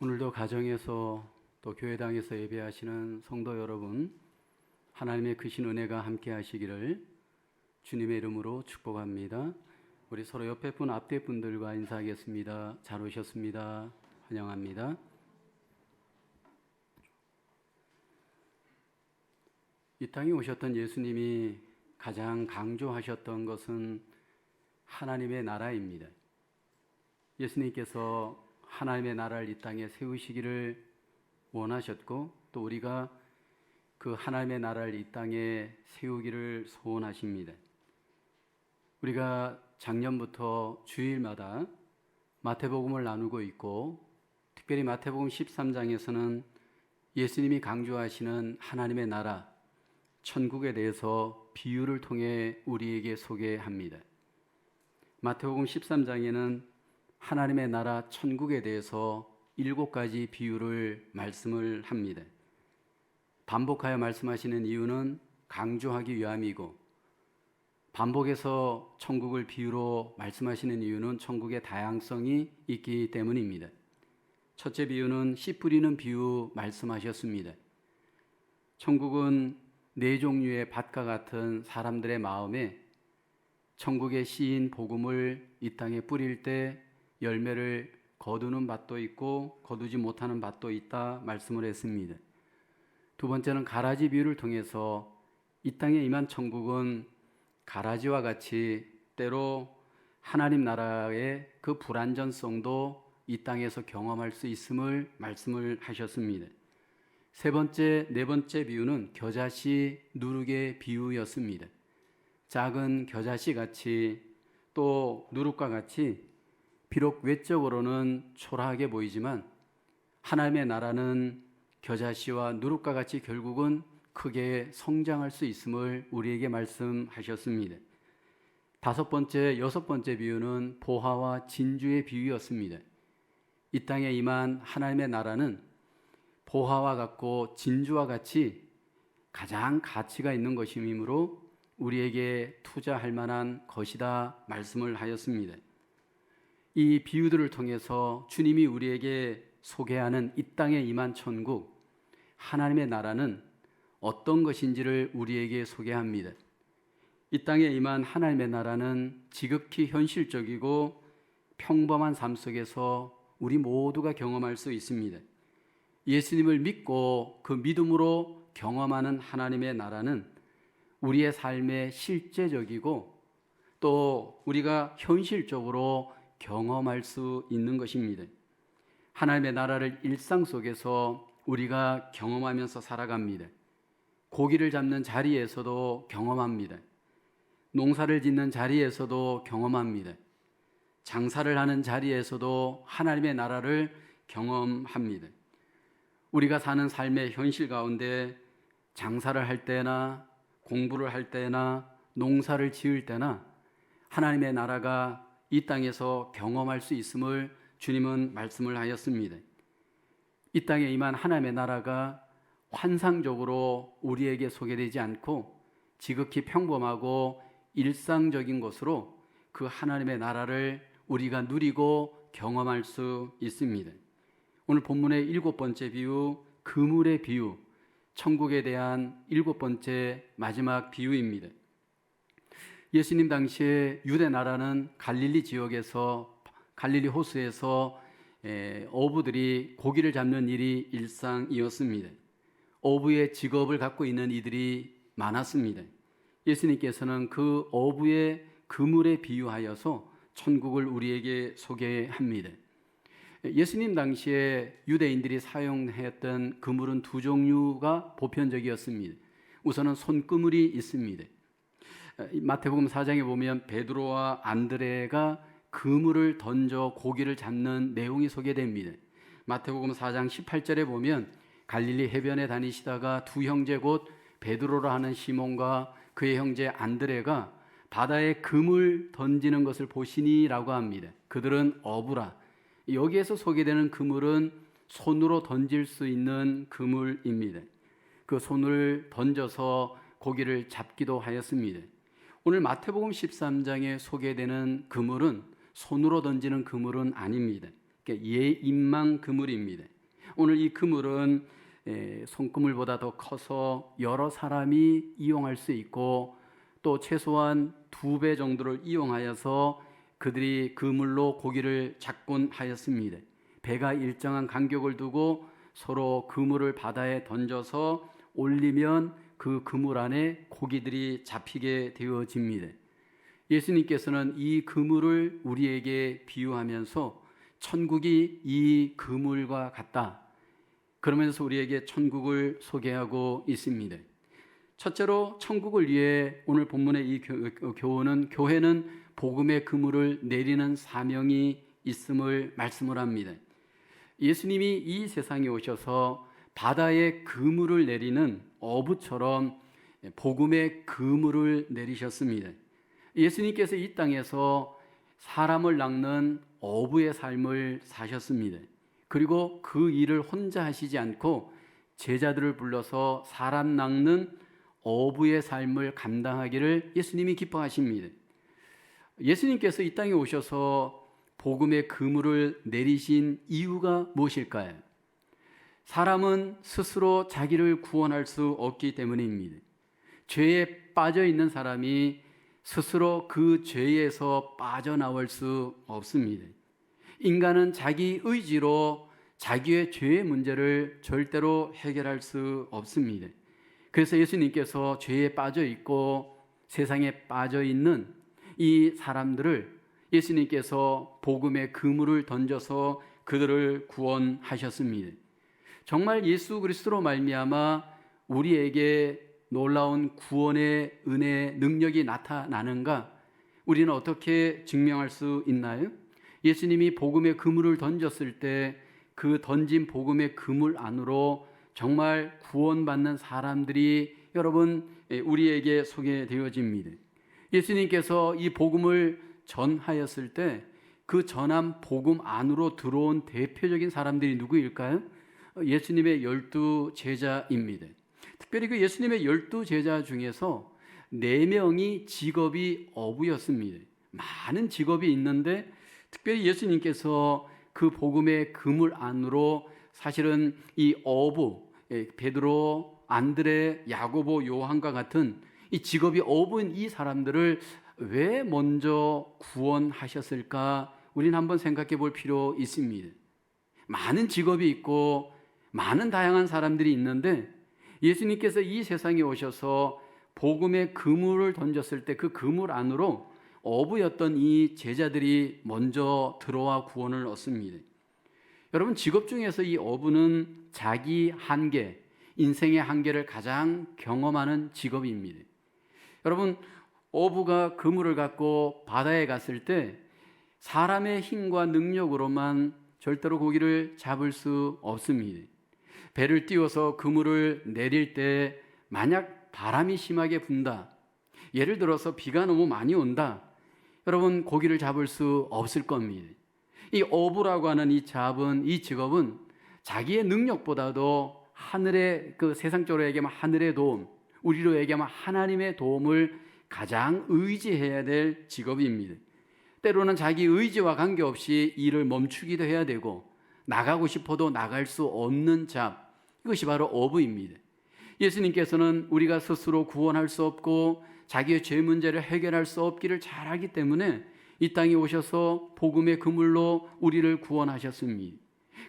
오늘도 가정에서 또 교회당에서 예배하시는 성도 여러분, 하나님의 크신 은혜가 함께 하시기를 주님의 이름으로 축복합니다. 우리 서로 옆에 분 앞뒤 분들과 인사하겠습니다. 잘 오셨습니다. 환영합니다. 이 땅에 오셨던 예수님이 가장 강조하셨던 것은 하나님의 나라입니다. 예수님께서 하나님의 나라를 이 땅에 세우시기를 원하셨고, 또 우리가 그 하나님의 나라를 이 땅에 세우기를 소원하십니다. 우리가 작년부터 주일마다 마태복음을 나누고 있고, 특별히 마태복음 13장에서는 예수님이 강조하시는 하나님의 나라, 천국에 대해서 비유를 통해 우리에게 소개합니다. 마태복음 13장에는 하나님의 나라 천국에 대해서 7가지 비유를 말씀을 합니다. 반복하여 말씀하시는 이유는 강조하기 위함이고, 반복해서 천국을 비유로 말씀하시는 이유는 천국의 다양성이 있기 때문입니다. 첫째 비유는 씨 뿌리는 비유 말씀하셨습니다. 천국은 4종류의 밭과 같은 사람들의 마음에 천국의 씨인 복음을 이 땅에 뿌릴 때 열매를 거두는 밭도 있고 거두지 못하는 밭도 있다 말씀을 했습니다. 두 번째는 가라지 비유를 통해서 이 땅에 임한 천국은 가라지와 같이 때로 하나님 나라의 그 불완전성도 이 땅에서 경험할 수 있음을 말씀을 하셨습니다. 세 번째, 네 번째 비유는 겨자씨 누룩의 비유였습니다. 작은 겨자씨 같이 또 누룩과 같이 비록 외적으로는 초라하게 보이지만 하나님의 나라는 겨자씨와 누룩과 같이 결국은 크게 성장할 수 있음을 우리에게 말씀하셨습니다. 다섯 번째, 여섯 번째 비유는 보화와 진주의 비유였습니다. 이 땅에 임한 하나님의 나라는 보화와 같고 진주와 같이 가장 가치가 있는 것이므로 우리에게 투자할 만한 것이다 말씀을 하였습니다. 이 비유들을 통해서 주님이 우리에게 소개하는 이 땅에 임한 천국, 하나님의 나라는 어떤 것인지를 우리에게 소개합니다. 이 땅에 임한 하나님의 나라는 지극히 현실적이고 평범한 삶 속에서 우리 모두가 경험할 수 있습니다. 예수님을 믿고 그 믿음으로 경험하는 하나님의 나라는 우리의 삶에 실제적이고 또 우리가 현실적으로 경험할 수 있는 것입니다. 하나님의 나라를 일상 속에서 우리가 경험하면서 살아갑니다. 고기를 잡는 자리에서도 경험합니다. 농사를 짓는 자리에서도 경험합니다. 장사를 하는 자리에서도 하나님의 나라를 경험합니다. 우리가 사는 삶의 현실 가운데 장사를 할 때나 공부를 할 때나 농사를 지을 때나 하나님의 나라가 이 땅에서 경험할 수 있음을 주님은 말씀을 하였습니다. 이 땅에 임한 하나님의 나라가 환상적으로 우리에게 소개되지 않고 지극히 평범하고 일상적인 것으로 그 하나님의 나라를 우리가 누리고 경험할 수 있습니다. 오늘 본문의 7번째 비유, 그물의 비유, 천국에 대한 7번째 마지막 비유입니다. 예수님 당시에 유대 나라는 갈릴리 지역에서 갈릴리 호수에서 어부들이 고기를 잡는 일이 일상이었습니다. 어부의 직업을 갖고 있는 이들이 많았습니다. 예수님께서는 그 어부의 그물에 비유하여서 천국을 우리에게 소개합니다. 예수님 당시에 유대인들이 사용했던 그물은 두 종류가 보편적이었습니다. 우선은 손그물이 있습니다. 마태복음 4장에 보면 베드로와 안드레가 그물을 던져 고기를 잡는 내용이 소개됩니다. 마태복음 4장 18절에 보면 갈릴리 해변에 다니시다가 두 형제 곧 베드로라 하는 시몬과 그의 형제 안드레가 바다에 그물 던지는 것을 보시니라고 합니다. 그들은 어부라. 여기에서 소개되는 그물은 손으로 던질 수 있는 그물입니다. 그 손을 던져서 고기를 잡기도 하였습니다. 오늘 마태복음 13장에 소개되는 그물은 손으로 던지는 그물은 아닙니다. 예인망 그물입니다. 오늘 이 그물은 손그물보다 더 커서 여러 사람이 이용할 수 있고 또 최소한 2배 정도를 이용하여서 그들이 그물로 고기를 잡곤 하였습니다. 배가 일정한 간격을 두고 서로 그물을 바다에 던져서 올리면 그 그물 안에 고기들이 잡히게 되어집니다. 예수님께서는 이 그물을 우리에게 비유하면서 천국이 이 그물과 같다, 그러면서 우리에게 천국을 소개하고 있습니다. 첫째로 천국을 위해 오늘 본문의 이 교훈은 교회는 복음의 그물을 내리는 사명이 있음을 말씀을 합니다. 예수님이 이 세상에 오셔서 바다에 그물을 내리는 어부처럼 복음의 그물을 내리셨습니다. 예수님께서 이 땅에서 사람을 낚는 어부의 삶을 사셨습니다. 그리고 그 일을 혼자 하시지 않고 제자들을 불러서 사람 낚는 어부의 삶을 감당하기를 예수님이 기뻐하십니다. 예수님께서 이 땅에 오셔서 복음의 그물을 내리신 이유가 무엇일까요? 사람은 스스로 자기를 구원할 수 없기 때문입니다. 죄에 빠져 있는 사람이 스스로 그 죄에서 빠져나올 수 없습니다. 인간은 자기 의지로 자기의 죄의 문제를 절대로 해결할 수 없습니다. 그래서 예수님께서 죄에 빠져 있고 세상에 빠져 있는 이 사람들을 예수님께서 복음의 그물을 던져서 그들을 구원하셨습니다. 정말 예수 그리스도로 말미암아 우리에게 놀라운 구원의 은혜, 능력이 나타나는가? 우리는 어떻게 증명할 수 있나요? 예수님이 복음의 그물을 던졌을 때 그 던진 복음의 그물 안으로 정말 구원받는 사람들이 여러분 우리에게 소개되어집니다. 예수님께서 이 복음을 전하였을 때 그 전한 복음 안으로 들어온 대표적인 사람들이 누구일까요? 예수님의 12 제자입니다. 특별히 그 예수님의 12 제자 중에서 4명이 직업이 어부였습니다. 많은 직업이 있는데 특별히 예수님께서 그 복음의 그물 안으로 사실은 이 어부, 베드로, 안드레, 야고보, 요한과 같은 이 직업이 어부인 이 사람들을 왜 먼저 구원하셨을까? 우리는 한번 생각해 볼 필요 있습니다. 많은 직업이 있고 많은 다양한 사람들이 있는데 예수님께서 이 세상에 오셔서 복음의 그물을 던졌을 때 그 그물 안으로 어부였던 이 제자들이 먼저 들어와 구원을 얻습니다. 여러분, 직업 중에서 이 어부는 자기 한계, 인생의 한계를 가장 경험하는 직업입니다. 여러분, 어부가 그물을 갖고 바다에 갔을 때 사람의 힘과 능력으로만 절대로 고기를 잡을 수 없습니다. 배를 띄워서 그물을 내릴 때 만약 바람이 심하게 분다, 예를 들어서 비가 너무 많이 온다, 여러분 고기를 잡을 수 없을 겁니다. 이 어부라고 하는 이 직업은 자기의 능력보다도 하늘의 그 세상적으로 얘기하면 하늘의 도움, 우리로 얘기하면 하나님의 도움을 가장 의지해야 될 직업입니다. 때로는 자기 의지와 관계없이 일을 멈추기도 해야 되고 나가고 싶어도 나갈 수 없는 잡, 이것이 바로 어부입니다. 예수님께서는 우리가 스스로 구원할 수 없고 자기의 죄 문제를 해결할 수 없기를 잘 알기 때문에 이 땅에 오셔서 복음의 그물로 우리를 구원하셨습니다.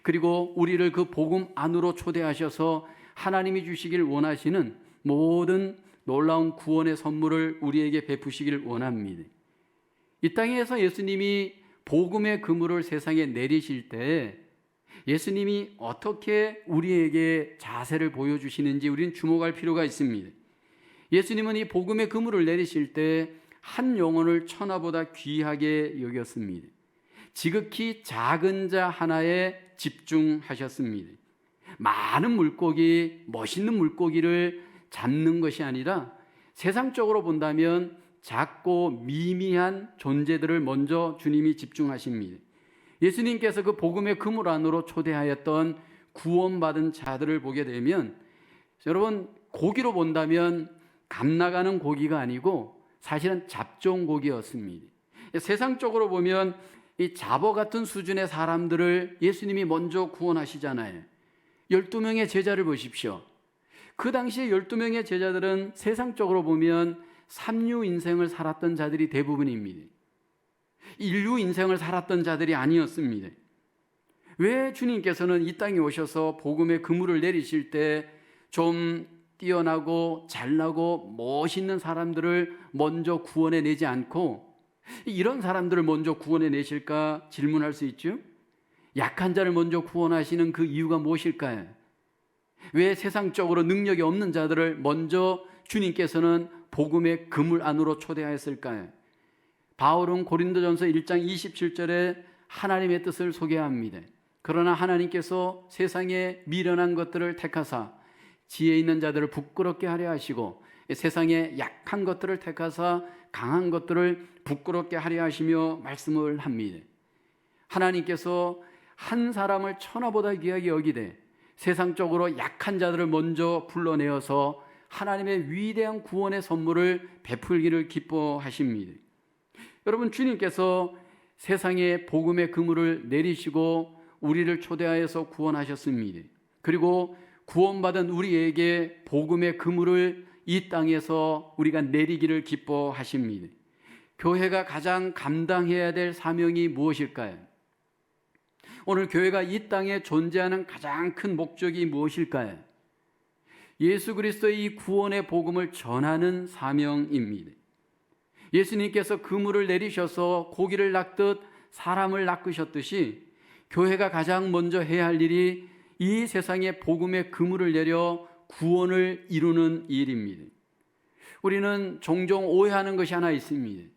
그리고 우리를 그 복음 안으로 초대하셔서 하나님이 주시길 원하시는 모든 놀라운 구원의 선물을 우리에게 베푸시길 원합니다. 이 땅에서 예수님이 복음의 그물을 세상에 내리실 때 예수님이 어떻게 우리에게 자세를 보여주시는지 우리는 주목할 필요가 있습니다. 예수님은 이 복음의 그물을 내리실 때 한 영혼을 천하보다 귀하게 여겼습니다. 지극히 작은 자 하나에 집중하셨습니다. 많은 물고기, 멋있는 물고기를 잡는 것이 아니라 세상적으로 본다면 작고 미미한 존재들을 먼저 주님이 집중하십니다. 예수님께서 그 복음의 그물 안으로 초대하였던 구원받은 자들을 보게 되면 여러분 고기로 본다면 값 나가는 고기가 아니고 사실은 잡종 고기였습니다. 세상적으로 보면 이 잡어 같은 수준의 사람들을 예수님이 먼저 구원하시잖아요. 12명의 제자를 보십시오. 그 당시에 12명의 제자들은 세상적으로 보면 삼류 인생을 살았던 자들이 대부분입니다. 인류 인생을 살았던 자들이 아니었습니다. 왜 주님께서는 이 땅에 오셔서 복음의 그물을 내리실 때 좀 뛰어나고 잘나고 멋있는 사람들을 먼저 구원해 내지 않고 이런 사람들을 먼저 구원해 내실까 질문할 수 있죠. 약한 자를 먼저 구원하시는 그 이유가 무엇일까요? 왜 세상적으로 능력이 없는 자들을 먼저 주님께서는 복음의 그물 안으로 초대하였을까요? 바울은 고린도전서 1장 27절에 하나님의 뜻을 소개합니다. 그러나 하나님께서 세상에 미련한 것들을 택하사 지혜 있는 자들을 부끄럽게 하려 하시고 세상에 약한 것들을 택하사 강한 것들을 부끄럽게 하려 하시며 말씀을 합니다. 하나님께서 한 사람을 천하보다 귀하게 여기되 세상적으로 약한 자들을 먼저 불러내어서 하나님의 위대한 구원의 선물을 베풀기를 기뻐하십니다. 여러분, 주님께서 세상에 복음의 그물을 내리시고 우리를 초대하여서 구원하셨습니다. 그리고 구원받은 우리에게 복음의 그물을 이 땅에서 우리가 내리기를 기뻐하십니다. 교회가 가장 감당해야 될 사명이 무엇일까요? 오늘 교회가 이 땅에 존재하는 가장 큰 목적이 무엇일까요? 예수 그리스도의 이 구원의 복음을 전하는 사명입니다. 예수님께서 그물을 내리셔서 고기를 낚듯 사람을 낚으셨듯이 교회가 가장 먼저 해야 할 일이 이 세상에 복음의 그물을 내려 구원을 이루는 일입니다. 우리는 종종 오해하는 것이 하나 있습니다.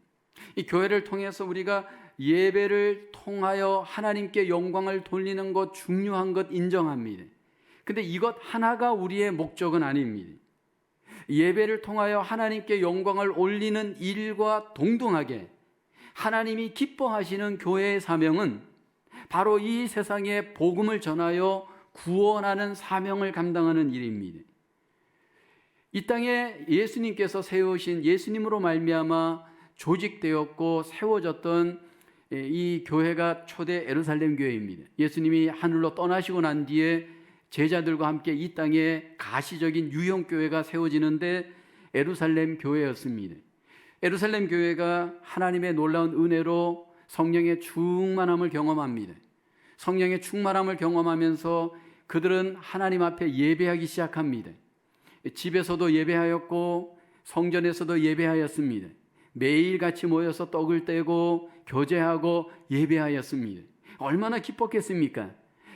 이 교회를 통해서 우리가 예배를 통하여 하나님께 영광을 돌리는 것 중요한 것 인정합니다. 근데 이것 하나가 우리의 목적은 아닙니다. 예배를 통하여 하나님께 영광을 올리는 일과 동등하게 하나님이 기뻐하시는 교회의 사명은 바로 이 세상에 복음을 전하여 구원하는 사명을 감당하는 일입니다. 이 땅에 예수님께서 세우신 예수님으로 말미암아 조직되었고 세워졌던 이 교회가 초대 예루살렘 교회입니다. 예수님이 하늘로 떠나시고 난 뒤에 제자들과 함께 이 땅에 가시적인 유형교회가 세워지는데 예루살렘 교회였습니다. 예루살렘 교회가 하나님의 놀라운 은혜로 성령의 충만함을 경험합니다. 성령의 충만함을 경험하면서 그들은 하나님 앞에 예배하기 시작합니다. 집에서도 예배하였고 성전에서도 예배하였습니다. 매일 같이 모여서 떡을 떼고 교제하고 예배하였습니다. 얼마나 기뻤겠습니까?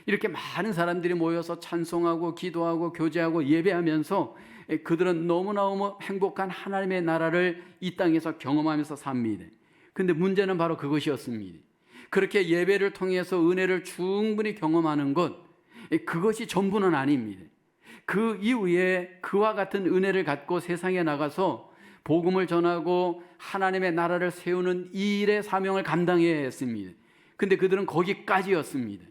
이렇게 많은 사람들이 모여서 찬송하고 기도하고 교제하고 예배하면서 그들은 너무너무 행복한 하나님의 나라를 이 땅에서 경험하면서 삽니다. 근데 문제는 바로 그것이었습니다. 그렇게 예배를 통해서 은혜를 충분히 경험하는 것, 그것이 전부는 아닙니다. 그 이후에 그와 같은 은혜를 갖고 세상에 나가서 복음을 전하고 하나님의 나라를 세우는 이 일의 사명을 감당해야 했습니다. 근데 그들은 거기까지였습니다.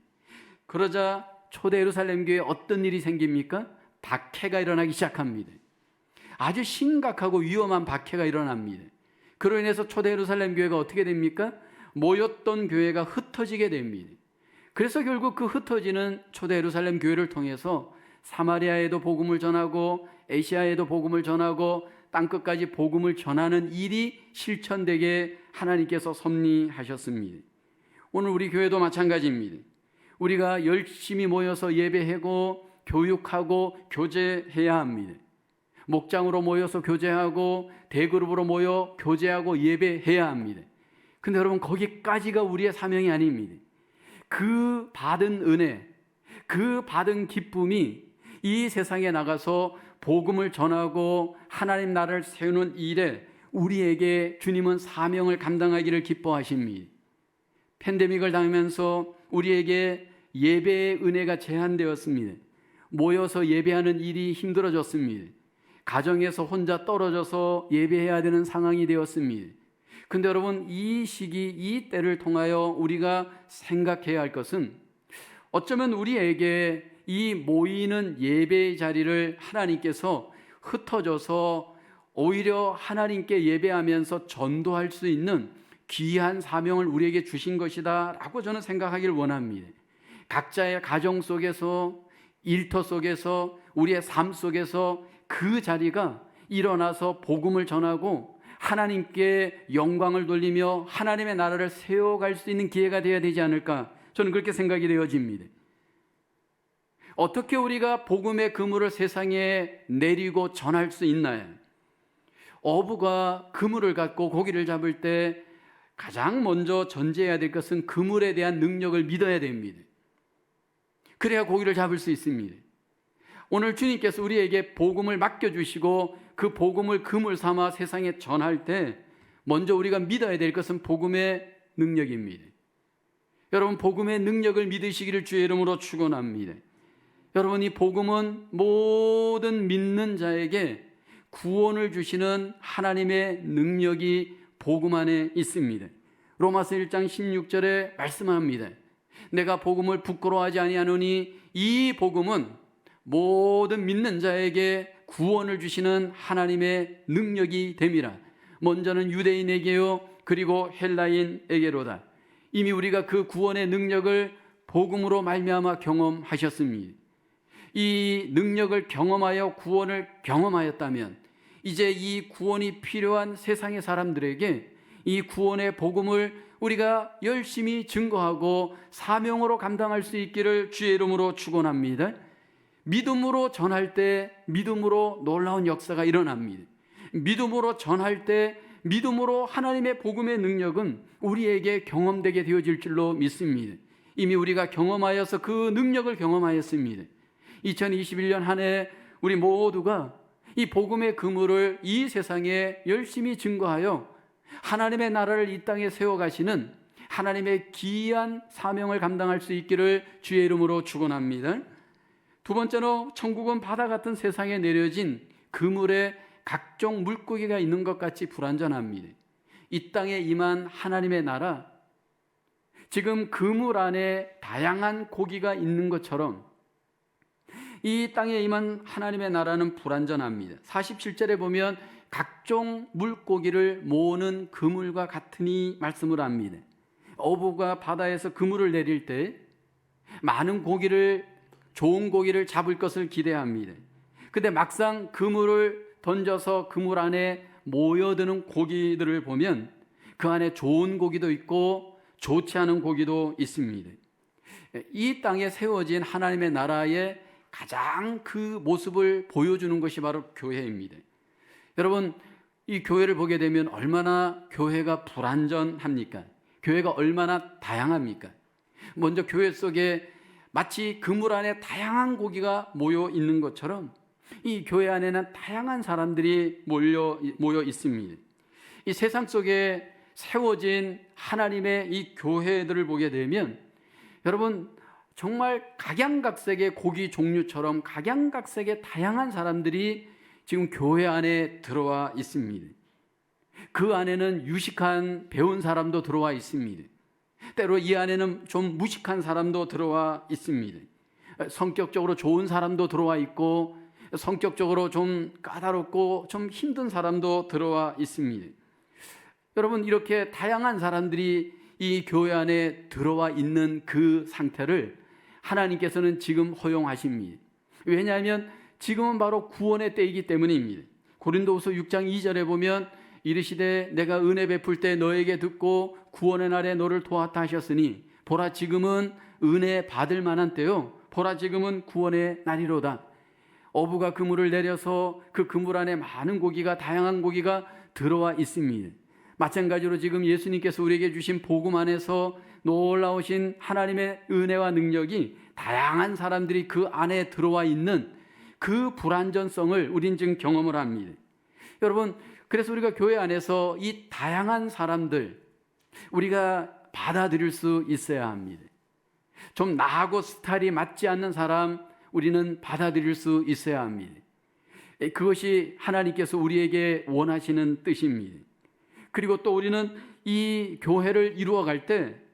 그러자 초대 예루살렘 교회에 어떤 일이 생깁니까? 박해가 일어나기 시작합니다. 아주 심각하고 위험한 박해가 일어납니다. 그로 인해서 초대 예루살렘 교회가 어떻게 됩니까? 모였던 교회가 흩어지게 됩니다. 그래서 결국 그 흩어지는 초대 예루살렘 교회를 통해서 사마리아에도 복음을 전하고 아시아에도 복음을 전하고 땅끝까지 복음을 전하는 일이 실천되게 하나님께서 섭리하셨습니다. 오늘 우리 교회도 마찬가지입니다. 우리가 열심히 모여서 예배하고 교육하고 교제해야 합니다. 목장으로 모여서 교제하고 대그룹으로 모여 교제하고 예배해야 합니다. 근데 여러분, 거기까지가 우리의 사명이 아닙니다. 그 받은 은혜, 그 받은 기쁨이 이 세상에 나가서 복음을 전하고 하나님 나라를 세우는 일에 우리에게 주님은 사명을 감당하기를 기뻐하십니다. 팬데믹을 당하면서 우리에게 예배의 은혜가 제한되었습니다. 모여서 예배하는 일이 힘들어졌습니다. 가정에서 혼자 떨어져서 예배해야 되는 상황이 되었습니다. 근데 여러분, 이 시기, 이 때를 통하여 우리가 생각해야 할 것은 어쩌면 우리에게 이 모이는 예배의 자리를 하나님께서 흩어져서 오히려 하나님께 예배하면서 전도할 수 있는 귀한 사명을 우리에게 주신 것이다 라고 저는 생각하기를 원합니다. 각자의 가정 속에서 일터 속에서, 우리의 삶 속에서 그 자리가 일어나서 복음을 전하고 하나님께 영광을 돌리며 하나님의 나라를 세워갈 수 있는 기회가 되어야 되지 않을까, 저는 그렇게 생각이 되어집니다. 어떻게 우리가 복음의 그물을 세상에 내리고 전할 수 있나요? 어부가 그물을 갖고 고기를 잡을 때 가장 먼저 전제해야 될 것은 그물에 대한 능력을 믿어야 됩니다. 그래야 고기를 잡을 수 있습니다. 오늘 주님께서 우리에게 복음을 맡겨주시고 그 복음을 그물 삼아 세상에 전할 때 먼저 우리가 믿어야 될 것은 복음의 능력입니다. 여러분, 복음의 능력을 믿으시기를 주의 이름으로 축원합니다. 여러분, 이 복음은 모든 믿는 자에게 구원을 주시는 하나님의 능력이 복음 안에 있습니다. 로마서 1장 16절에 말씀합니다. 내가 복음을 부끄러워하지 아니하노니 이 복음은 모든 믿는 자에게 구원을 주시는 하나님의 능력이 됨이라. 먼저는 유대인에게요, 그리고 헬라인에게로다. 이미 우리가 그 구원의 능력을 복음으로 말미암아 경험하셨습니다. 이 능력을 경험하여 구원을 경험하였다면 이제 이 구원이 필요한 세상의 사람들에게 이 구원의 복음을 우리가 열심히 증거하고 사명으로 감당할 수 있기를 주의 이름으로 축원합니다. 믿음으로 전할 때 믿음으로 놀라운 역사가 일어납니다. 믿음으로 전할 때 믿음으로 하나님의 복음의 능력은 우리에게 경험되게 되어질 줄로 믿습니다. 이미 우리가 경험하여서 그 능력을 경험하였습니다. 2021년 한 해 우리 모두가 이 복음의 그물을 이 세상에 열심히 증거하여 하나님의 나라를 이 땅에 세워가시는 하나님의 기이한 사명을 감당할 수 있기를 주의 이름으로 축원합니다. 두 번째로, 천국은 바다 같은 세상에 내려진 그물에 각종 물고기가 있는 것 같이 불완전합니다. 이 땅에 임한 하나님의 나라, 지금 그물 안에 다양한 고기가 있는 것처럼 이 땅에 임한 하나님의 나라는 불완전합니다. 47절에 보면 각종 물고기를 모으는 그물과 같으니 말씀을 합니다. 어부가 바다에서 그물을 내릴 때 많은 고기를, 좋은 고기를 잡을 것을 기대합니다. 근데 막상 그물을 던져서 그물 안에 모여드는 고기들을 보면 그 안에 좋은 고기도 있고 좋지 않은 고기도 있습니다. 이 땅에 세워진 하나님의 나라의 가장 그 모습을 보여주는 것이 바로 교회입니다. 여러분, 이 교회를 보게 되면 얼마나 교회가 불완전합니까? 교회가 얼마나 다양합니까? 먼저 교회 속에 마치 그물 안에 다양한 고기가 모여 있는 것처럼 이 교회 안에는 다양한 사람들이 모여 있습니다. 이 세상 속에 세워진 하나님의 이 교회들을 보게 되면 여러분, 정말 각양각색의 고기 종류처럼 각양각색의 다양한 사람들이 지금 교회 안에 들어와 있습니다. 그 안에는 유식한 배운 사람도 들어와 있습니다. 때로 이 안에는 좀 무식한 사람도 들어와 있습니다. 성격적으로 좋은 사람도 들어와 있고 성격적으로 좀 까다롭고 좀 힘든 사람도 들어와 있습니다. 여러분, 이렇게 다양한 사람들이 이 교회 안에 들어와 있는 그 상태를 하나님께서는 지금 허용하십니다. 왜냐하면 지금은 바로 구원의 때이기 때문입니다. 고린도후서 6장 2절에 보면 이르시되 내가 은혜 베풀 때 너에게 듣고 구원의 날에 너를 도왔다 하셨으니 보라 지금은 은혜 받을 만한 때요, 보라 지금은 구원의 날이로다. 어부가 그물을 내려서 그 그물 안에 많은 고기가, 다양한 고기가 들어와 있습니다. 마찬가지로 지금 예수님께서 우리에게 주신 복음 안에서 놀라우신 하나님의 은혜와 능력이 다양한 사람들이 그 안에 들어와 있는 그 불완전성을 우린 지금 경험을 합니다. 여러분, 그래서 우리가 교회 안에서 이 다양한 사람들 우리가 받아들일 수 있어야 합니다. 좀 나하고 스타일이 맞지 않는 사람 우리는 받아들일 수 있어야 합니다. 그것이 하나님께서 우리에게 원하시는 뜻입니다. 그리고 또 우리는 이 교회를 이루어갈 때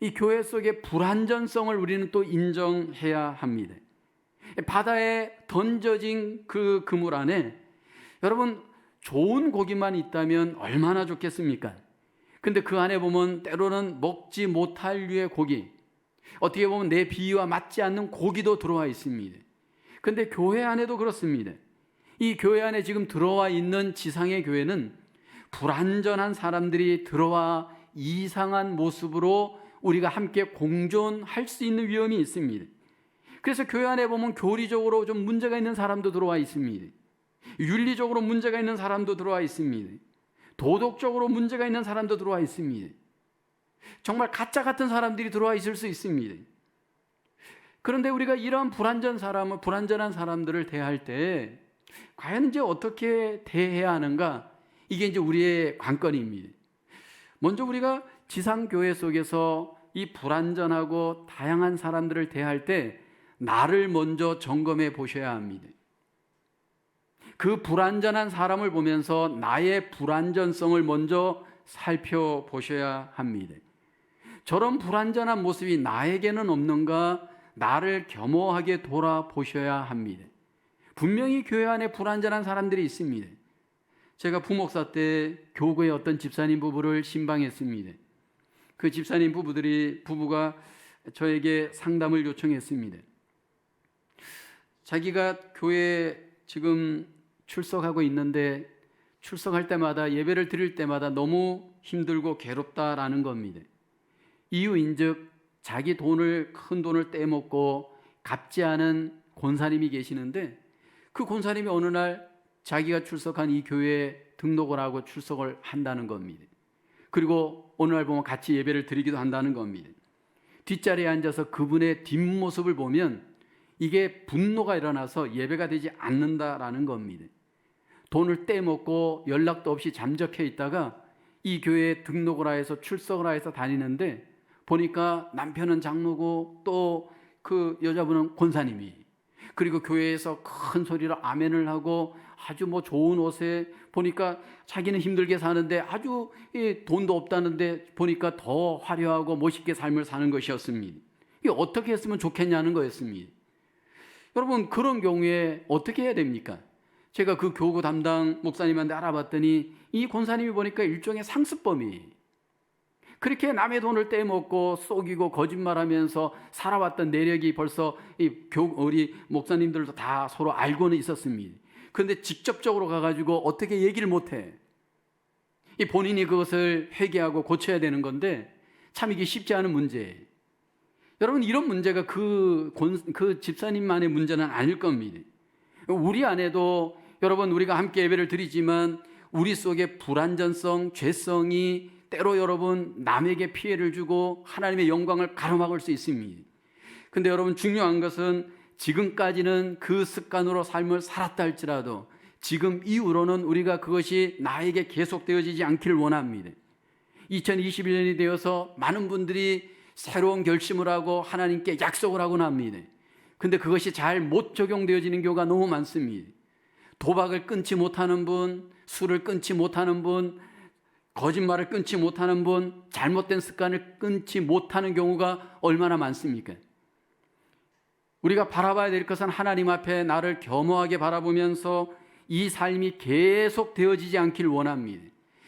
이 교회 속의 불완전성을 우리는 또 인정해야 합니다. 바다에 던져진 그 그물 안에 여러분 좋은 고기만 있다면 얼마나 좋겠습니까? 근데 그 안에 보면 때로는 먹지 못할 류의 고기, 어떻게 보면 내 비위와 맞지 않는 고기도 들어와 있습니다. 근데 교회 안에도 그렇습니다. 이 교회 안에 지금 들어와 있는 지상의 교회는 불완전한 사람들이 들어와 이상한 모습으로 우리가 함께 공존할 수 있는 위험이 있습니다. 그래서 교회 안에 보면 교리적으로 좀 문제가 있는 사람도 들어와 있습니다. 윤리적으로 문제가 있는 사람도 들어와 있습니다. 도덕적으로 문제가 있는 사람도 들어와 있습니다. 정말 가짜 같은 사람들이 들어와 있을 수 있습니다. 그런데 우리가 이러한 불완전한 사람들을 대할 때 과연 이제 어떻게 대해야 하는가? 이게 이제 우리의 관건입니다. 먼저 우리가 지상교회 속에서 이 불완전하고 다양한 사람들을 대할 때 나를 먼저 점검해 보셔야 합니다. 그 불완전한 사람을 보면서 나의 불완전성을 먼저 살펴보셔야 합니다. 저런 불완전한 모습이 나에게는 없는가 나를 겸허하게 돌아보셔야 합니다. 분명히 교회 안에 불완전한 사람들이 있습니다. 제가 부목사 때 교구의 어떤 집사님 부부를 신방했습니다. 그 집사님 부부가 저에게 상담을 요청했습니다. 자기가 교회에 지금 출석하고 있는데 출석할 때마다 예배를 드릴 때마다 너무 힘들고 괴롭다라는 겁니다. 이유인즉 자기 큰 돈을 떼먹고 갚지 않은 권사님이 계시는데 그 권사님이 어느 날 자기가 출석한 이 교회에 등록을 하고 출석을 한다는 겁니다. 그리고 어느 날 보면 같이 예배를 드리기도 한다는 겁니다. 뒷자리에 앉아서 그분의 뒷모습을 보면 이게 분노가 일어나서 예배가 되지 않는다라는 겁니다. 돈을 떼먹고 연락도 없이 잠적해 있다가 이 교회에 등록을 해서 출석을 해서 다니는데 보니까 남편은 장로고 또 그 여자분은 권사님이, 그리고 교회에서 큰 소리로 아멘을 하고 아주 좋은 옷에 보니까 자기는 힘들게 사는데 아주 돈도 없다는데 보니까 더 화려하고 멋있게 삶을 사는 것이었습니다. 이게 어떻게 했으면 좋겠냐는 거였습니다. 여러분, 그런 경우에 어떻게 해야 됩니까? 제가 그 교구 담당 목사님한테 알아봤더니 이 권사님이 보니까 일종의 상습범이, 그렇게 남의 돈을 떼먹고 속이고 거짓말하면서 살아왔던 내력이 벌써 우리 목사님들도 다 서로 알고는 있었습니다. 그런데 직접적으로 가가지고 어떻게 얘기를 못해. 본인이 그것을 회개하고 고쳐야 되는 건데 참 이게 쉽지 않은 문제예요. 여러분, 이런 문제가 그 집사님만의 문제는 아닐 겁니다. 우리 안에도 여러분, 우리가 함께 예배를 드리지만 우리 속에 불완전성, 죄성이 때로 여러분 남에게 피해를 주고 하나님의 영광을 가로막을 수 있습니다. 근데 여러분, 중요한 것은 지금까지는 그 습관으로 삶을 살았다 할지라도 지금 이후로는 우리가 그것이 나에게 계속되어지지 않기를 원합니다. 2021년이 되어서 많은 분들이 새로운 결심을 하고 하나님께 약속을 하곤 합니다. 근데 그것이 잘 못 적용되어지는 경우가 너무 많습니다. 도박을 끊지 못하는 분, 술을 끊지 못하는 분, 거짓말을 끊지 못하는 분, 잘못된 습관을 끊지 못하는 경우가 얼마나 많습니까? 우리가 바라봐야 될 것은 하나님 앞에 나를 겸허하게 바라보면서 이 삶이 계속 되어지지 않기를 원합니다.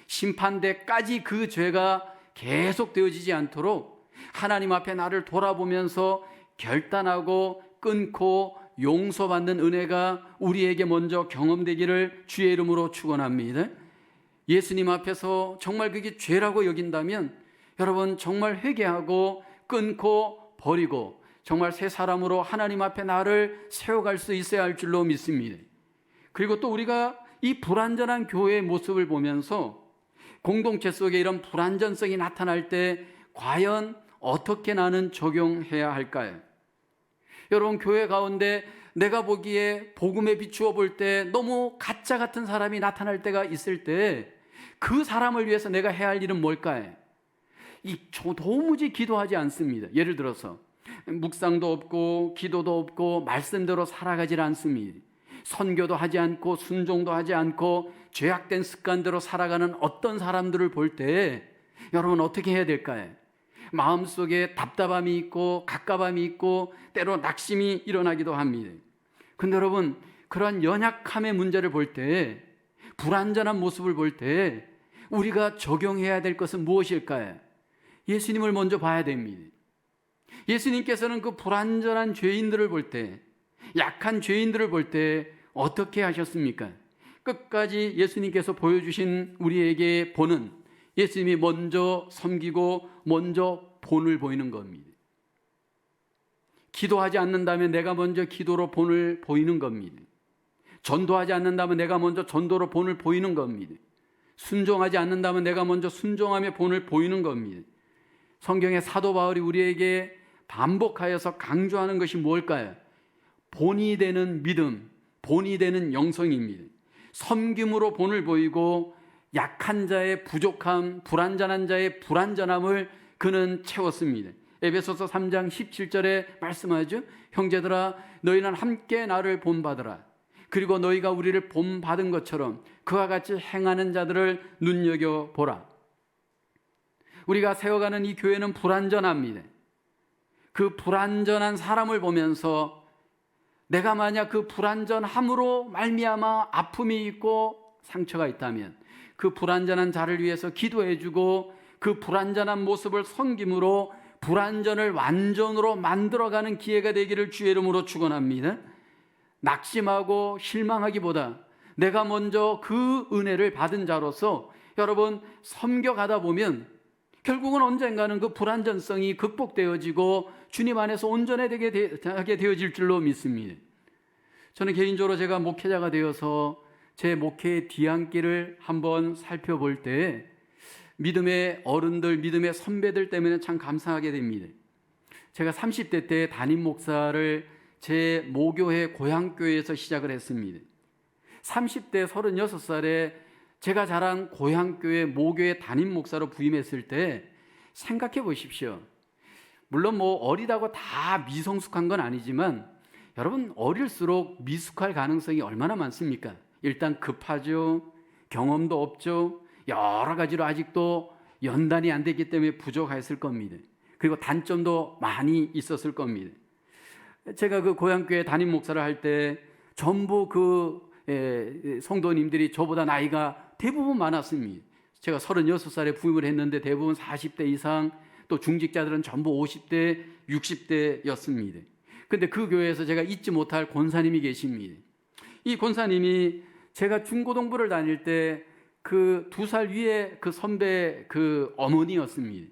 심판대까지 그 죄가 계속 되어지지 않도록 하나님 앞에 나를 돌아보면서 결단하고 끊고 용서받는 은혜가 우리에게 먼저 경험되기를 주의 이름으로 축원합니다. 예수님 앞에서 정말 그게 죄라고 여긴다면 여러분 정말 회개하고 끊고 버리고 정말 새 사람으로 하나님 앞에 나를 세워갈 수 있어야 할 줄로 믿습니다. 그리고 또 우리가 이 불완전한 교회의 모습을 보면서 공동체 속에 이런 불완전성이 나타날 때 과연 어떻게 나는 적용해야 할까요? 여러분, 교회 가운데 내가 보기에 복음에 비추어 볼 때 너무 가짜 같은 사람이 나타날 때가 있을 때 그 사람을 위해서 내가 해야 할 일은 뭘까요? 도무지 기도하지 않습니다. 예를 들어서 묵상도 없고 기도도 없고 말씀대로 살아가질 않습니다. 선교도 하지 않고 순종도 하지 않고 죄악된 습관대로 살아가는 어떤 사람들을 볼 때 여러분 어떻게 해야 될까요? 마음속에 답답함이 있고 갑갑함이 있고 때로 낙심이 일어나기도 합니다. 근데 여러분, 그러한 연약함의 문제를 볼 때, 불완전한 모습을 볼 때 우리가 적용해야 될 것은 무엇일까요? 예수님을 먼저 봐야 됩니다. 예수님께서는 그 불완전한 죄인들을 볼 때 약한 죄인들을 볼 때 어떻게 하셨습니까? 끝까지 예수님께서 보여주신 우리에게 본은 예수님이 먼저 섬기고 먼저 본을 보이는 겁니다. 기도하지 않는다면 내가 먼저 기도로 본을 보이는 겁니다. 전도하지 않는다면 내가 먼저 전도로 본을 보이는 겁니다. 순종하지 않는다면 내가 먼저 순종함의 본을 보이는 겁니다. 성경의 사도 바울이 우리에게 반복하여서 강조하는 것이 뭘까요? 본이 되는 믿음, 본이 되는 영성입니다. 섬김으로 본을 보이고 약한 자의 부족함, 불완전한 자의 불완전함을 그는 채웠습니다. 에베소서 3장 17절에 말씀하죠. 형제들아 너희는 함께 나를 본받으라. 그리고 너희가 우리를 본받은 것처럼 그와 같이 행하는 자들을 눈여겨보라. 우리가 세워가는 이 교회는 불완전합니다. 그 불완전한 사람을 보면서 내가 만약 그 불완전함으로 말미암아 아픔이 있고 상처가 있다면 그 불완전한 자를 위해서 기도해주고 그 불완전한 모습을 섬김으로 불완전을 완전으로 만들어가는 기회가 되기를 주의 이름으로 축원합니다. 낙심하고 실망하기보다 내가 먼저 그 은혜를 받은 자로서 여러분 섬겨가다 보면 결국은 언젠가는 그 불완전성이 극복되어지고 주님 안에서 온전하게 되어질 줄로 믿습니다. 저는 개인적으로 제가 목회자가 되어서 제 목회의 뒤안길을 한번 살펴볼 때 믿음의 어른들, 믿음의 선배들 때문에 참 감사하게 됩니다. 제가 30대 때 담임 목사를 제 모교회 고향교회에서 시작을 했습니다. 30대 36살에 제가 자란 고향교회 모교회 담임 목사로 부임했을 때 생각해 보십시오. 물론 어리다고 다 미성숙한 건 아니지만 여러분 어릴수록 미숙할 가능성이 얼마나 많습니까? 일단 급하죠. 경험도 없죠. 여러 가지로 아직도 연단이 안 됐기 때문에 부족했을 겁니다. 그리고 단점도 많이 있었을 겁니다. 제가 그 고향교회 담임 목사를 할 때 전부 성도님들이 저보다 나이가 대부분 많았습니다. 제가 36살에 부임을 했는데 대부분 40대 이상, 또 중직자들은 전부 50대, 60대였습니다. 근데 그 교회에서 제가 잊지 못할 권사님이 계십니다. 이 권사님이 제가 중고등부를 다닐 때 그 2살 위에 그 선배 그 어머니였습니다.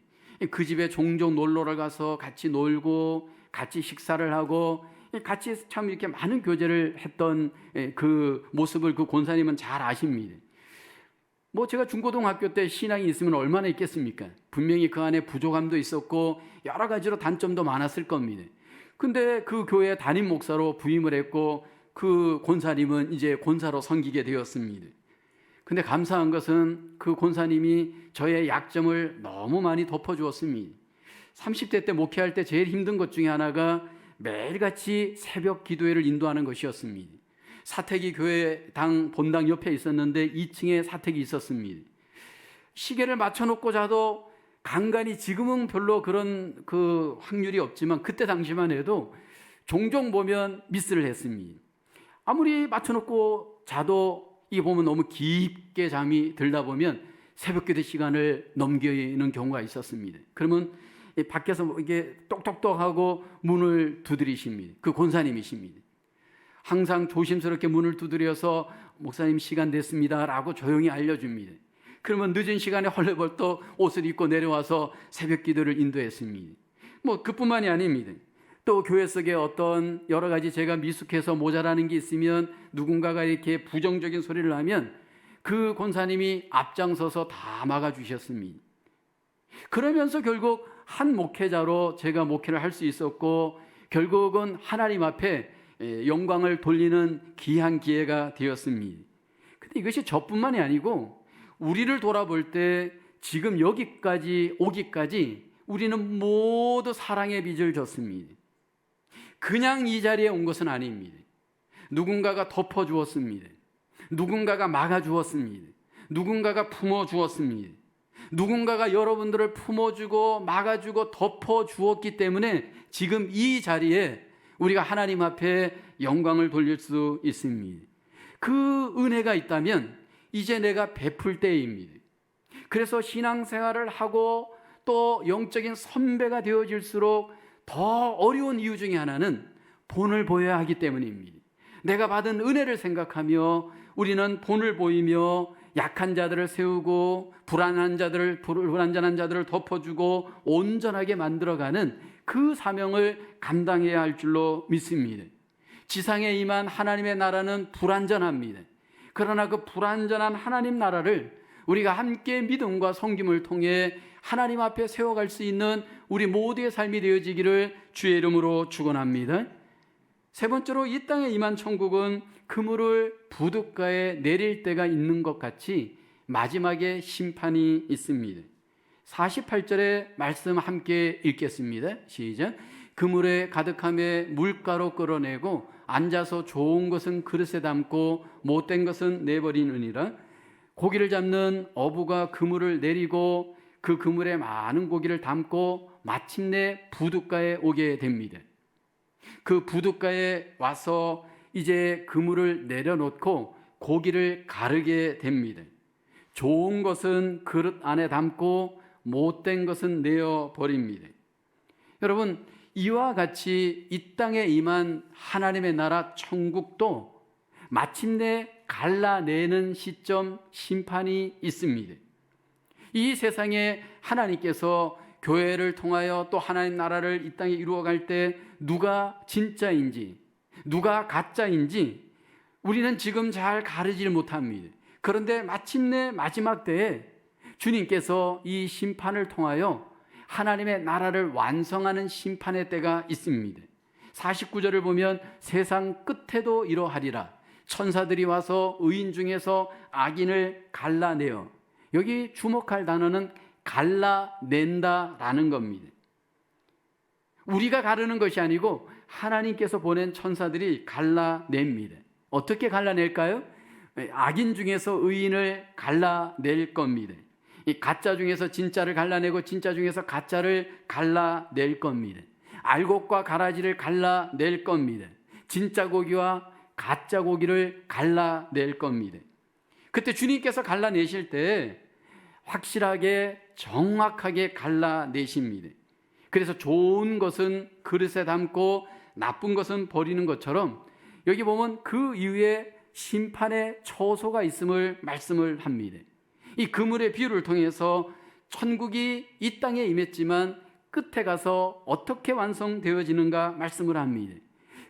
그 집에 종종 놀러를 가서 같이 놀고 같이 식사를 하고 같이 참 이렇게 많은 교제를 했던 그 모습을 그 권사님은 잘 아십니다. 제가 중고등학교 때 신앙이 있으면 얼마나 있겠습니까? 분명히 그 안에 부족함도 있었고 여러 가지로 단점도 많았을 겁니다. 근데 그 교회 담임 목사로 부임을 했고 그 권사님은 이제 권사로 섬기게 되었습니다. 근데 감사한 것은 그 권사님이 저의 약점을 너무 많이 덮어주었습니다. 30대 때 목회할 때 제일 힘든 것 중에 하나가 매일같이 새벽 기도회를 인도하는 것이었습니다. 사택이 교회당 본당 옆에 있었는데 2층에 사택이 있었습니다. 시계를 맞춰놓고 자도 간간히, 지금은 별로 그런 그 확률이 없지만 그때 당시만 해도 종종 보면 미스를 했습니다. 아무리 맞춰놓고 자도 이게 보면 너무 깊게 잠이 들다 보면 새벽기도 시간을 넘기는 경우가 있었습니다. 그러면 밖에서 이게 똑똑똑하고 문을 두드리십니다. 그 권사님이십니다. 항상 조심스럽게 문을 두드려서 목사님 시간 됐습니다 라고 조용히 알려줍니다. 그러면 늦은 시간에 헐레벌떡 옷을 입고 내려와서 새벽 기도를 인도했습니다. 그뿐만이 아닙니다. 또 교회 속에 어떤 여러 가지 제가 미숙해서 모자라는 게 있으면 누군가가 이렇게 부정적인 소리를 하면 그 권사님이 앞장서서 다 막아주셨습니다. 그러면서 결국 한 목회자로 제가 목회를 할 수 있었고 결국은 하나님 앞에 영광을 돌리는 귀한 기회가 되었습니다. 근데 이것이 저뿐만이 아니고 우리를 돌아볼 때 지금 여기까지 오기까지 우리는 모두 사랑의 빚을 졌습니다. 그냥 이 자리에 온 것은 아닙니다. 누군가가 덮어주었습니다. 누군가가 막아주었습니다. 누군가가 품어주었습니다. 누군가가 여러분들을 품어주고 막아주고 덮어주었기 때문에 지금 이 자리에 우리가 하나님 앞에 영광을 돌릴 수 있습니다. 그 은혜가 있다면 이제 내가 베풀 때입니다. 그래서 신앙생활을 하고 또 영적인 선배가 되어질수록 더 어려운 이유 중에 하나는 본을 보여야 하기 때문입니다. 내가 받은 은혜를 생각하며 우리는 본을 보이며 약한 자들을 세우고 불안한 자들을 덮어주고 온전하게 만들어가는 그 사명을 감당해야 할 줄로 믿습니다. 지상에 임한 하나님의 나라는 불완전합니다. 그러나 그 불완전한 하나님 나라를 우리가 함께 믿음과 섬김을 통해 하나님 앞에 세워갈 수 있는 우리 모두의 삶이 되어지기를 주의 이름으로 축원합니다. 세 번째로, 이 땅에 임한 천국은 그물을 부둣가에 내릴 때가 있는 것 같이 마지막에 심판이 있습니다. 48절의 말씀 함께 읽겠습니다. 시작. 그물에 가득함에 물가로 끌어내고 앉아서 좋은 것은 그릇에 담고 못된 것은 내버리느니라. 고기를 잡는 어부가 그물을 내리고 그 그물에 많은 고기를 담고 마침내 부둣가에 오게 됩니다. 그 부둣가에 와서 이제 그물을 내려놓고 고기를 가르게 됩니다. 좋은 것은 그릇 안에 담고 못된 것은 내어 버립니다. 여러분, 이와 같이 이 땅에 임한 하나님의 나라 천국도 마침내 갈라내는 시점, 심판이 있습니다. 이 세상에 하나님께서 교회를 통하여 또 하나님 나라를 이 땅에 이루어갈 때 누가 진짜인지 누가 가짜인지 우리는 지금 잘 가르질 못합니다. 그런데 마침내 마지막 때에 주님께서 이 심판을 통하여 하나님의 나라를 완성하는 심판의 때가 있습니다. 49절을 보면 세상 끝에도 이러하리라. 천사들이 와서 의인 중에서 악인을 갈라내어, 여기 주목할 단어는 갈라낸다라는 겁니다. 우리가 가르는 것이 아니고 하나님께서 보낸 천사들이 갈라냅니다. 어떻게 갈라낼까요? 악인 중에서 의인을 갈라낼 겁니다. 이 가짜 중에서 진짜를 갈라내고 진짜 중에서 가짜를 갈라낼 겁니다. 알곡과 가라지를 갈라낼 겁니다. 진짜 고기와 가짜 고기를 갈라낼 겁니다. 그때 주님께서 갈라내실 때 확실하게 정확하게 갈라내십니다. 그래서 좋은 것은 그릇에 담고 나쁜 것은 버리는 것처럼 여기 보면 그 이후에 심판의 처소가 있음을 말씀을 합니다. 이 그물의 비유를 통해서 천국이 이 땅에 임했지만 끝에 가서 어떻게 완성되어지는가 말씀을 합니다.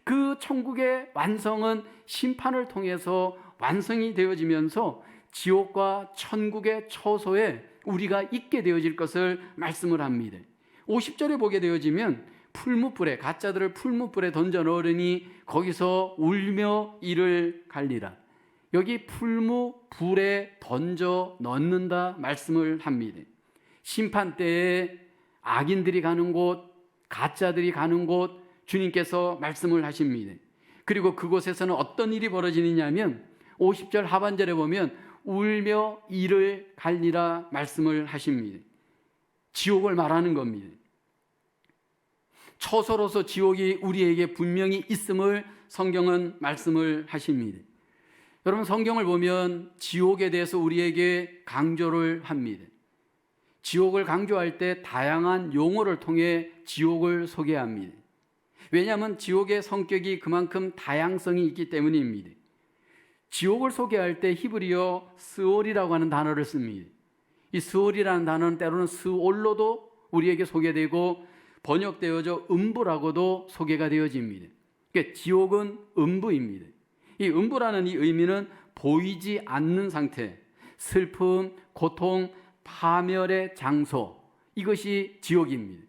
그 천국의 완성은 심판을 통해서 완성이 되어지면서 지옥과 천국의 처소에 우리가 있게 되어질 것을 말씀을 합니다. 50절에 보게 되어지면 풀무불에, 가짜들을 풀무불에 던져 넣으니 거기서 울며 이를 갈리라. 여기 풀무불에 던져 넣는다 말씀을 합니다. 심판 때에 악인들이 가는 곳, 가짜들이 가는 곳 주님께서 말씀을 하십니다. 그리고 그곳에서는 어떤 일이 벌어지느냐 하면 50절 하반절에 보면 울며 이를 갈리라 말씀을 하십니다. 지옥을 말하는 겁니다. 처소로서 지옥이 우리에게 분명히 있음을 성경은 말씀을 하십니다. 여러분, 성경을 보면 지옥에 대해서 우리에게 강조를 합니다. 지옥을 강조할 때 다양한 용어를 통해 지옥을 소개합니다. 왜냐하면 지옥의 성격이 그만큼 다양성이 있기 때문입니다. 지옥을 소개할 때 히브리어 스올이라고 하는 단어를 씁니다. 이 스올이라는 단어는 때로는 스올로도 우리에게 소개되고 번역되어져 음부라고도 소개가 되어집니다. 그러니까 지옥은 음부입니다. 이 음부라는 이 의미는 보이지 않는 상태, 슬픔, 고통, 파멸의 장소, 이것이 지옥입니다.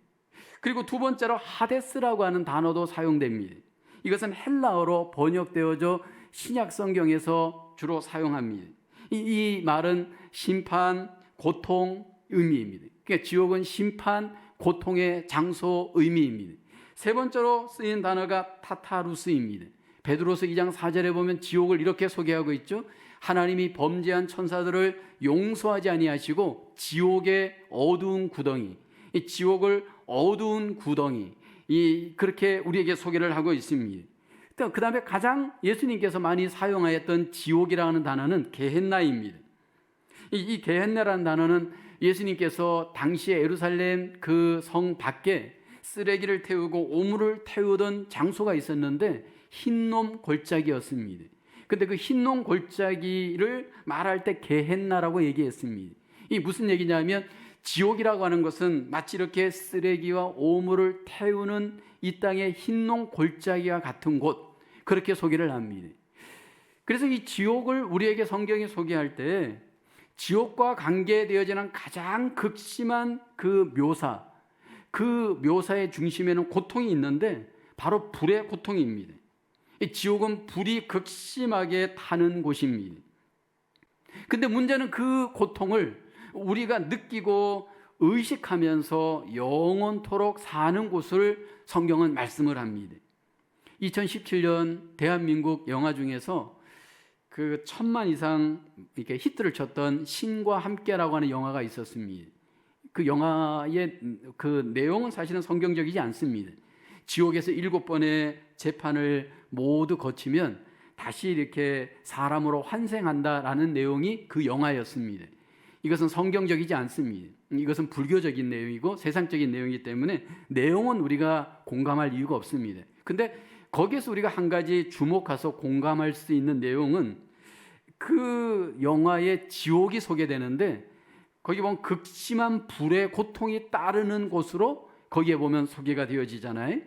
그리고 두 번째로 하데스라고 하는 단어도 사용됩니다. 이것은 헬라어로 번역되어져 신약 성경에서 주로 사용합니다. 이 말은 심판, 고통 의미입니다. 그러니까 지옥은 심판, 고통의 장소 의미입니다. 세 번째로 쓰인 단어가 타타루스입니다. 베드로서 2장 4절에 보면 지옥을 이렇게 소개하고 있죠. 하나님이 범죄한 천사들을 용서하지 아니하시고 지옥의 어두운 구덩이, 이 지옥을 어두운 구덩이, 그렇게 우리에게 소개를 하고 있습니다. 그 다음에 가장 예수님께서 많이 사용하였던 지옥이라고 하는 단어는 게헨나입니다. 이 게헨나라는 단어는 예수님께서 당시에 예루살렘 그 성 밖에 쓰레기를 태우고 오물을 태우던 장소가 있었는데 흰놈 골짜기였습니다. 근데 그 흰놈 골짜기를 말할 때 게헨나라고 얘기했습니다. 이 무슨 얘기냐면 지옥이라고 하는 것은 마치 이렇게 쓰레기와 오물을 태우는 이 땅의 흰놈 골짜기와 같은 곳, 그렇게 소개를 합니다. 그래서 이 지옥을 우리에게 성경이 소개할 때 지옥과 관계되어지는 가장 극심한 그 묘사의 중심에는 고통이 있는데 바로 불의 고통입니다. 이 지옥은 불이 극심하게 타는 곳입니다. 근데 문제는 그 고통을 우리가 느끼고 의식하면서 영원토록 사는 곳을 성경은 말씀을 합니다. 2017년 대한민국 영화 중에서 그 1000만 이상 이렇게 히트를 쳤던 신과 함께라고 하는 영화가 있었습니다. 그 영화의 그 내용은 사실은 성경적이지 않습니다. 지옥에서 7번의 재판을 모두 거치면 다시 이렇게 사람으로 환생한다라는 내용이 그 영화였습니다. 이것은 성경적이지 않습니다. 이것은 불교적인 내용이고 세상적인 내용이기 때문에 내용은 우리가 공감할 이유가 없습니다. 근데 거기에서 우리가 한 가지 주목해서 공감할 수 있는 내용은 그 영화의 지옥이 소개되는데 거기 보면 극심한 불의 고통이 따르는 곳으로 거기에 보면 소개가 되어지잖아요.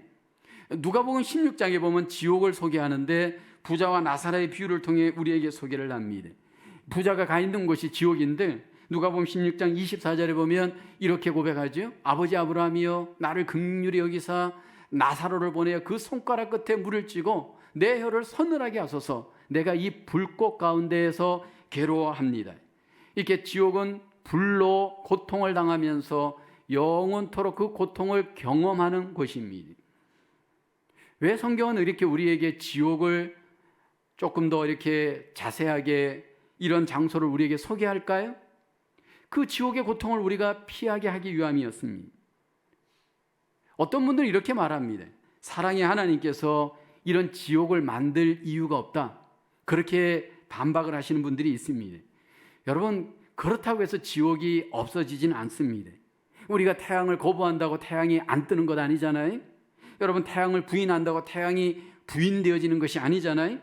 누가복음 16장에 보면 지옥을 소개하는데 부자와 나사로의 비유를 통해 우리에게 소개를 합니다. 부자가 가 있는 곳이 지옥인데 누가복음 16장 24절에 보면 이렇게 고백하죠. 아버지 아브라함이여 나를 긍휼히 여기사 나사로를 보내어 그 손가락 끝에 물을 찌고 내 혀를 서늘하게 하소서 내가 이 불꽃 가운데에서 괴로워합니다. 이렇게 지옥은 불로 고통을 당하면서 영원토록 그 고통을 경험하는 곳입니다. 왜 성경은 이렇게 우리에게 지옥을 조금 더 이렇게 자세하게 이런 장소를 우리에게 소개할까요? 그 지옥의 고통을 우리가 피하게 하기 위함이었습니다. 어떤 분들은 이렇게 말합니다. 사랑의 하나님께서 이런 지옥을 만들 이유가 없다. 그렇게 반박을 하시는 분들이 있습니다. 여러분, 그렇다고 해서 지옥이 없어지지는 않습니다. 우리가 태양을 거부한다고 태양이 안 뜨는 것 아니잖아요. 여러분, 태양을 부인한다고 태양이 부인되어지는 것이 아니잖아요.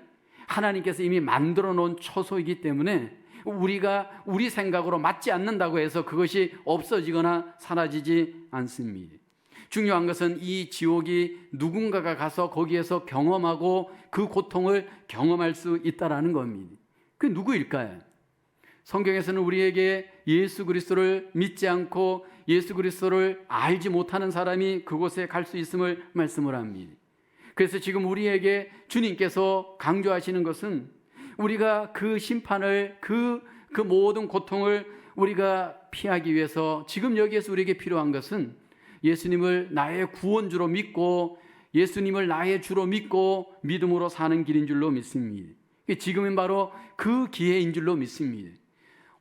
하나님께서 이미 만들어 놓은 처소이기 때문에 우리가 우리 생각으로 맞지 않는다고 해서 그것이 없어지거나 사라지지 않습니다. 중요한 것은 이 지옥이 누군가가 가서 거기에서 경험하고 그 고통을 경험할 수 있다라는 겁니다. 그게 누구일까요? 성경에서는 우리에게 예수 그리스도를 믿지 않고 예수 그리스도를 알지 못하는 사람이 그곳에 갈 수 있음을 말씀을 합니다. 그래서 지금 우리에게 주님께서 강조하시는 것은 우리가 그 심판을 그 모든 고통을 우리가 피하기 위해서 지금 여기에서 우리에게 필요한 것은 예수님을 나의 구원주로 믿고 예수님을 나의 주로 믿고 믿음으로 사는 길인 줄로 믿습니다. 지금은 바로 그 기회인 줄로 믿습니다.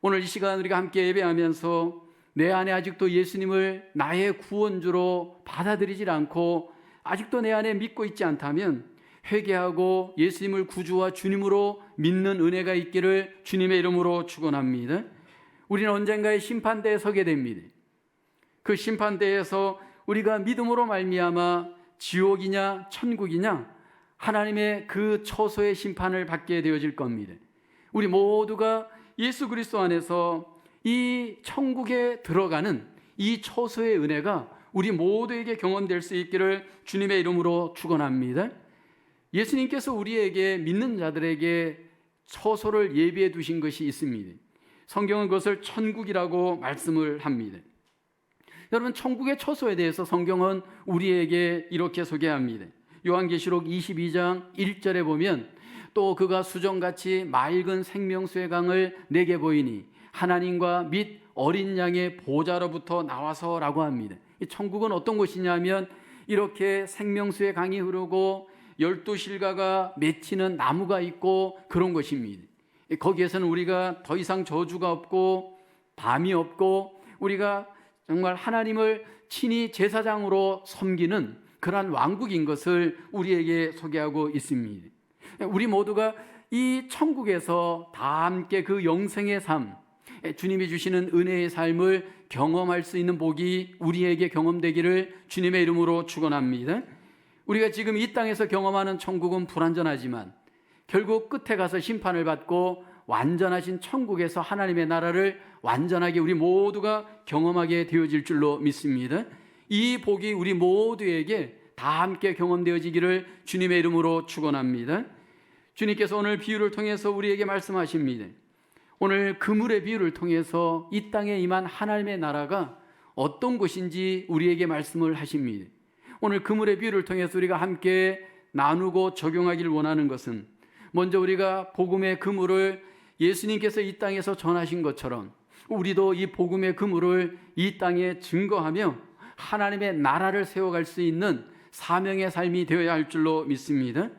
오늘 이 시간 우리가 함께 예배하면서 내 안에 아직도 예수님을 나의 구원주로 받아들이질 않고 아직도 내 안에 믿고 있지 않다면 회개하고 예수님을 구주와 주님으로 믿는 은혜가 있기를 주님의 이름으로 축원합니다. 우리는 언젠가의 심판대에 서게 됩니다. 그 심판대에서 우리가 믿음으로 말미암아 지옥이냐 천국이냐 하나님의 그 처소의 심판을 받게 되어질 겁니다. 우리 모두가 예수 그리스도 안에서 이 천국에 들어가는 이 처소의 은혜가 우리 모두에게 경험될 수 있기를 주님의 이름으로 축원합니다. 예수님께서 우리에게 믿는 자들에게 처소를 예비해 두신 것이 있습니다. 성경은 그것을 천국이라고 말씀을 합니다. 여러분, 천국의 처소에 대해서 성경은 우리에게 이렇게 소개합니다. 요한계시록 22장 1절에 보면 또 그가 수정같이 맑은 생명수의 강을 내게 보이니 하나님과 및 어린 양의 보좌로부터 나와서라고 합니다. 이 천국은 어떤 곳이냐면 이렇게 생명수의 강이 흐르고 12실과가 맺히는 나무가 있고 그런 것입니다. 거기에서는 우리가 더 이상 저주가 없고 밤이 없고 우리가 정말 하나님을 친히 제사장으로 섬기는 그러한 왕국인 것을 우리에게 소개하고 있습니다. 우리 모두가 이 천국에서 다 함께 그 영생의 삶, 주님이 주시는 은혜의 삶을 경험할 수 있는 복이 우리에게 경험되기를 주님의 이름으로 축원합니다. 우리가 지금 이 땅에서 경험하는 천국은 불완전하지만 결국 끝에 가서 심판을 받고 완전하신 천국에서 하나님의 나라를 완전하게 우리 모두가 경험하게 되어질 줄로 믿습니다. 이 복이 우리 모두에게 다 함께 경험되어지기를 주님의 이름으로 축원합니다. 주님께서 오늘 비유를 통해서 우리에게 말씀하십니다. 오늘 그물의 비유를 통해서 이 땅에 임한 하나님의 나라가 어떤 것인지 우리에게 말씀을 하십니다. 오늘 그물의 비유를 통해서 우리가 함께 나누고 적용하기를 원하는 것은, 먼저 우리가 복음의 그물을 예수님께서 이 땅에서 전하신 것처럼 우리도 이 복음의 그물을 이 땅에 증거하며 하나님의 나라를 세워갈 수 있는 사명의 삶이 되어야 할 줄로 믿습니다.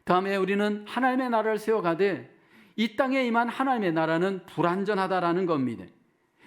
다음에 우리는 하나님의 나라를 세워가되 이 땅에 임한 하나님의 나라는 불완전하다라는 겁니다.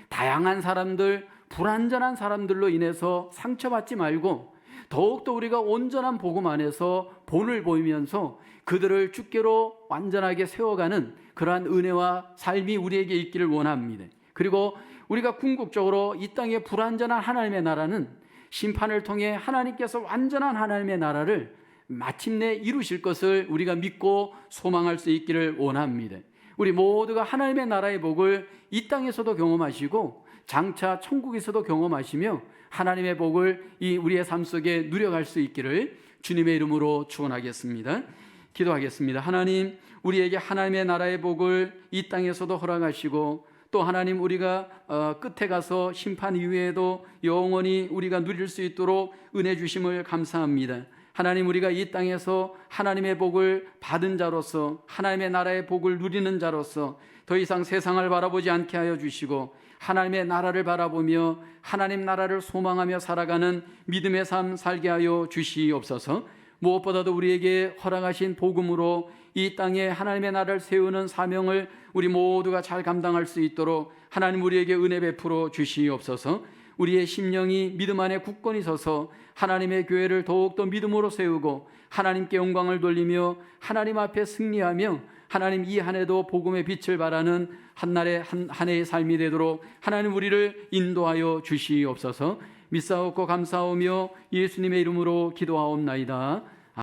다양한 사람들, 불완전한 사람들로 인해서 상처받지 말고 더욱더 우리가 온전한 복음 안에서 본을 보이면서 그들을 주께로 완전하게 세워가는 그러한 은혜와 삶이 우리에게 있기를 원합니다. 그리고 우리가 궁극적으로 이 땅의 불완전한 하나님의 나라는 심판을 통해 하나님께서 완전한 하나님의 나라를 마침내 이루실 것을 우리가 믿고 소망할 수 있기를 원합니다. 우리 모두가 하나님의 나라의 복을 이 땅에서도 경험하시고 장차 천국에서도 경험하시며 하나님의 복을 이 우리의 삶 속에 누려갈 수 있기를 주님의 이름으로 축원하겠습니다. 기도하겠습니다. 하나님, 우리에게 하나님의 나라의 복을 이 땅에서도 허락하시고 또 하나님, 우리가 끝에 가서 심판 이후에도 영원히 우리가 누릴 수 있도록 은혜 주심을 감사합니다. 하나님, 우리가 이 땅에서 하나님의 복을 받은 자로서, 하나님의 나라의 복을 누리는 자로서 더 이상 세상을 바라보지 않게 하여 주시고 하나님의 나라를 바라보며 하나님 나라를 소망하며 살아가는 믿음의 삶 살게 하여 주시옵소서. 무엇보다도 우리에게 허락하신 복음으로 이 땅에 하나님의 나라를 세우는 사명을 우리 모두가 잘 감당할 수 있도록 하나님 우리에게 은혜 베풀어 주시옵소서. 우리의 심령이 믿음 안에 굳건히 서서 하나님의 교회를 더욱더 믿음으로 세우고 하나님께 영광을 돌리며 하나님 앞에 승리하며 하나님 이 한 해도 복음의 빛을 발하는 한 해의 삶이 되도록 하나님 우리를 인도하여 주시옵소서. 믿사옵고 감사하며 예수님의 이름으로 기도하옵나이다.